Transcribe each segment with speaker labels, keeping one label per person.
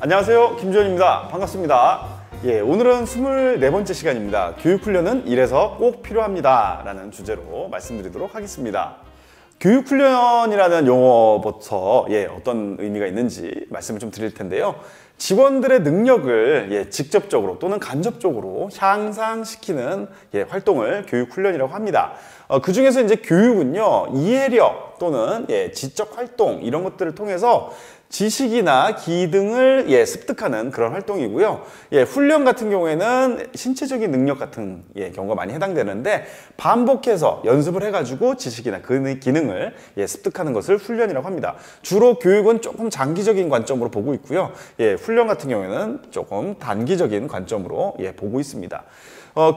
Speaker 1: 안녕하세요, 김주현입니다. 반갑습니다. 오늘은 24번째 시간입니다. 교육훈련은 이래서 꼭 필요합니다 라는 주제로 말씀드리도록 하겠습니다. 교육훈련이라는 용어부터 어떤 의미가 있는지 말씀을 좀 드릴 텐데요. 직원들의 능력을 직접적으로 또는 간접적으로 향상시키는 활동을 교육훈련이라고 합니다. 그 중에서 이제 교육은요, 이해력 또는 지적 활동 이런 것들을 통해서 지식이나 기능을 습득하는 그런 활동이고요. 훈련 같은 경우에는 신체적인 능력 같은 경우가 많이 해당되는데, 반복해서 연습을 해가지고 지식이나 그 기능을 습득하는 것을 훈련이라고 합니다. 주로 교육은 조금 장기적인 관점으로 보고 있고요. 훈련 같은 경우에는 조금 단기적인 관점으로 보고 있습니다.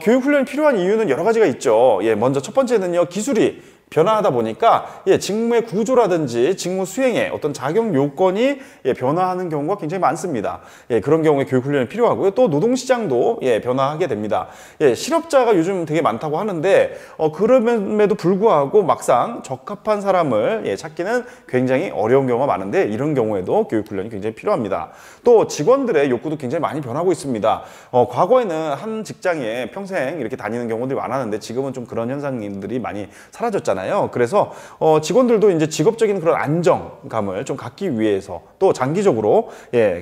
Speaker 1: 교육훈련이 필요한 이유는 여러 가지가 있죠. 먼저 첫 번째는요, 기술이 변화하다 보니까 직무의 구조라든지 직무 수행의 어떤 작용 요건이 변화하는 경우가 굉장히 많습니다. 그런 경우에 교육훈련이 필요하고요. 또 노동시장도 변화하게 됩니다. 실업자가 요즘 되게 많다고 하는데 그럼에도 불구하고 막상 적합한 사람을 찾기는 굉장히 어려운 경우가 많은데, 이런 경우에도 교육훈련이 굉장히 필요합니다. 또 직원들의 욕구도 굉장히 많이 변하고 있습니다. 과거에는 한 직장에 평생 이렇게 다니는 경우들이 많았는데, 지금은 좀 그런 현상들이 많이 사라졌잖아요. 그래서 직원들도 이제 직업적인 그런 안정감을 좀 갖기 위해서, 또 장기적으로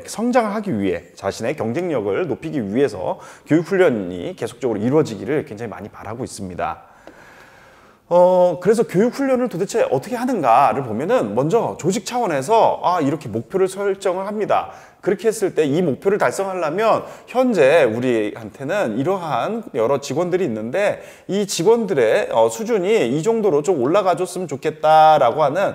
Speaker 1: 성장을 하기 위해, 자신의 경쟁력을 높이기 위해서 교육훈련이 계속적으로 이루어지기를 굉장히 많이 바라고 있습니다. 그래서 교육훈련을 도대체 어떻게 하는가를 보면은, 먼저 조직 차원에서 이렇게 목표를 설정을 합니다. 그렇게 했을 때 이 목표를 달성하려면 현재 우리한테는 이러한 여러 직원들이 있는데, 이 직원들의 수준이 이 정도로 좀 올라가 줬으면 좋겠다라고 하는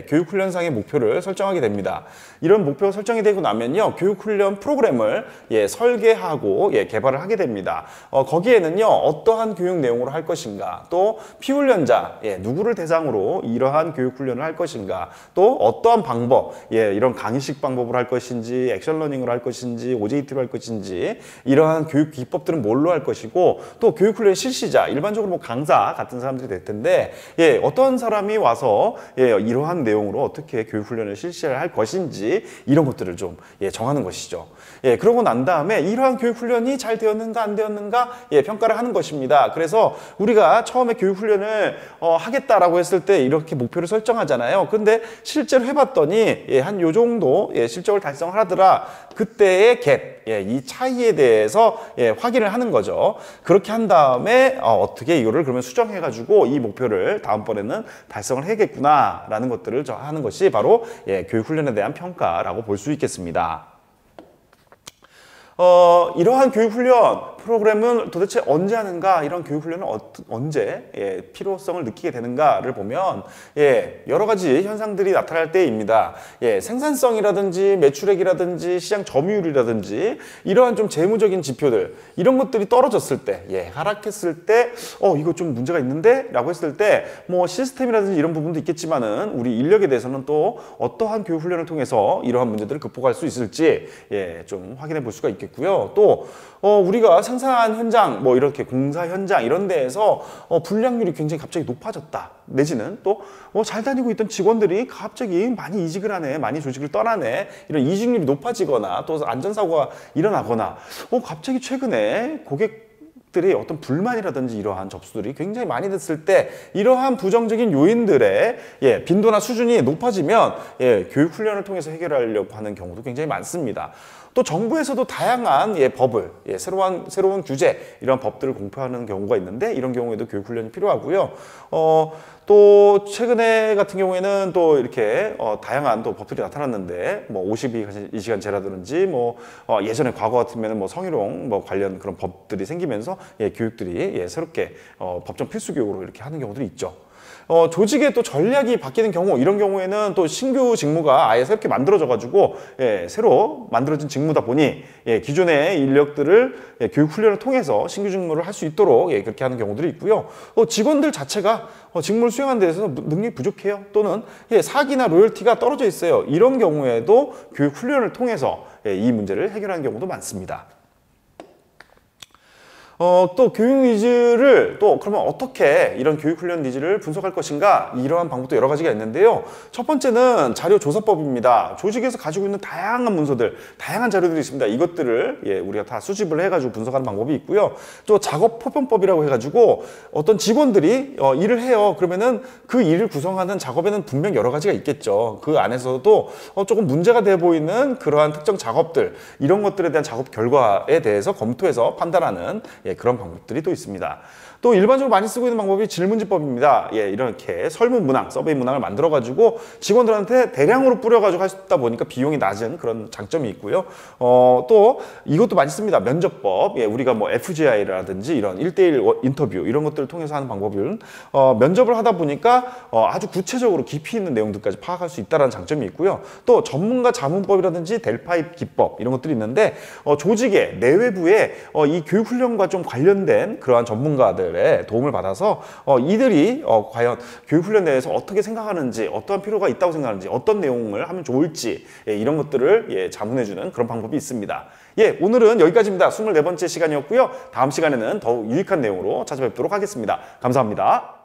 Speaker 1: 교육훈련상의 목표를 설정하게 됩니다. 이런 목표가 설정이 되고 나면요, 교육훈련 프로그램을 설계하고 개발을 하게 됩니다. 거기에는요, 어떠한 교육 내용으로 할 것인가, 또 피훈련자 누구를 대상으로 이러한 교육훈련을 할 것인가, 또 어떠한 방법, 이런 강의식 방법을 할 것인지, 액션 러닝을 할 것인지, OJT로 할 것인지, 이러한 교육 기법들은 뭘로 할 것이고, 또 교육훈련 실시자, 일반적으로 뭐 강사 같은 사람들이 될 텐데, 어떤 사람이 와서 이러한 내용으로 어떻게 교육훈련을 실시를 할 것인지, 이런 것들을 좀 정하는 것이죠. 그러고 난 다음에 이러한 교육훈련이 잘 되었는가 안 되었는가 평가를 하는 것입니다. 그래서 우리가 처음에 교육훈련을 하겠다라고 했을 때 이렇게 목표를 설정하잖아요. 근데 실제로 해봤더니 한 요 정도 실적을 달성을 하더라. 그때의 갭, 이 차이에 대해서 확인을 하는 거죠. 그렇게 한 다음에 어떻게 이거를 그러면 수정해가지고 이 목표를 다음번에는 달성을 해야겠구나라는 것들을 하는 것이 바로 교육훈련에 대한 평가라고 볼 수 있겠습니다. 이러한 교육훈련 프로그램은 도대체 언제 하는가, 이런 교육훈련은 언제 필요성을 느끼게 되는가를 보면 여러 가지 현상들이 나타날 때입니다. 생산성이라든지 매출액이라든지 시장 점유율이라든지 이러한 좀 재무적인 지표들, 이런 것들이 떨어졌을 때, 하락했을 때 이거 좀 문제가 있는데? 라고 했을 때 뭐 시스템이라든지 이런 부분도 있겠지만은 우리 인력에 대해서는 또 어떠한 교육훈련을 통해서 이러한 문제들을 극복할 수 있을지 좀 확인해 볼 수가 있겠고요. 또 우리가 생산 현장, 뭐 이렇게 공사 현장 이런 데에서 불량률이 굉장히 갑자기 높아졌다, 내지는 또 잘 다니고 있던 직원들이 갑자기 많이 이직을 하네, 많이 조직을 떠나네, 이런 이직률이 높아지거나 또 안전사고가 일어나거나 갑자기 최근에 고객들의 어떤 불만이라든지 이러한 접수들이 굉장히 많이 됐을 때, 이러한 부정적인 요인들의 빈도나 수준이 높아지면 교육훈련을 통해서 해결하려고 하는 경우도 굉장히 많습니다. 또 정부에서도 다양한 법을, 새로운 규제, 이런 법들을 공표하는 경우가 있는데, 이런 경우에도 교육훈련이 필요하고요. 또 최근에 같은 경우에는 또 이렇게 다양한 또 법들이 나타났는데, 뭐 52시간제라든지 뭐 예전에 과거 같으면 뭐 성희롱 뭐 관련 그런 법들이 생기면서 교육들이 새롭게 법정 필수 교육으로 이렇게 하는 경우들이 있죠. 조직의 또 전략이 바뀌는 경우, 이런 경우에는 또 신규 직무가 아예 새롭게 만들어져 가지고 새로 만들어진 직무다 보니 기존의 인력들을 교육훈련을 통해서 신규 직무를 할 수 있도록 그렇게 하는 경우들이 있고요. 직원들 자체가 직무를 수행하는 데 있어서 능력이 부족해요, 또는 사기나 로열티가 떨어져 있어요. 이런 경우에도 교육훈련을 통해서 이 문제를 해결하는 경우도 많습니다. 또 교육 니즈를 또 그러면 어떻게 이런 교육 훈련 니즈를 분석할 것인가, 이러한 방법도 여러 가지가 있는데요. 첫 번째는 자료 조사법입니다. 조직에서 가지고 있는 다양한 문서들, 다양한 자료들이 있습니다. 이것들을 우리가 다 수집을 해가지고 분석하는 방법이 있고요. 또 작업 포편법이라고 해가지고 어떤 직원들이 일을 해요. 그러면은 그 일을 구성하는 작업에는 분명 여러 가지가 있겠죠. 그 안에서도 조금 문제가 돼 보이는 그러한 특정 작업들, 이런 것들에 대한 작업 결과에 대해서 검토해서 판단하는 그런 방법들이 또 있습니다. 또 일반적으로 많이 쓰고 있는 방법이 질문지법입니다. 이렇게 설문 문항, 서베이 문항을 만들어가지고 직원들한테 대량으로 뿌려가지고 하다 보니까 비용이 낮은 그런 장점이 있고요. 또 이것도 많이 씁니다. 면접법. 우리가 뭐 FGI라든지 이런 1대1 인터뷰 이런 것들을 통해서 하는 방법은 면접을 하다 보니까 아주 구체적으로 깊이 있는 내용들까지 파악할 수 있다는 장점이 있고요. 또 전문가 자문법이라든지 델파이 기법 이런 것들이 있는데 조직의 내외부에 이 교육훈련과 좀 관련된 그러한 전문가들 도움을 받아서 이들이 과연 교육훈련 내에서 어떻게 생각하는지, 어떠한 필요가 있다고 생각하는지, 어떤 내용을 하면 좋을지 이런 것들을 자문해주는 그런 방법이 있습니다. 오늘은 여기까지입니다. 24번째 시간이었고요. 다음 시간에는 더욱 유익한 내용으로 찾아뵙도록 하겠습니다. 감사합니다.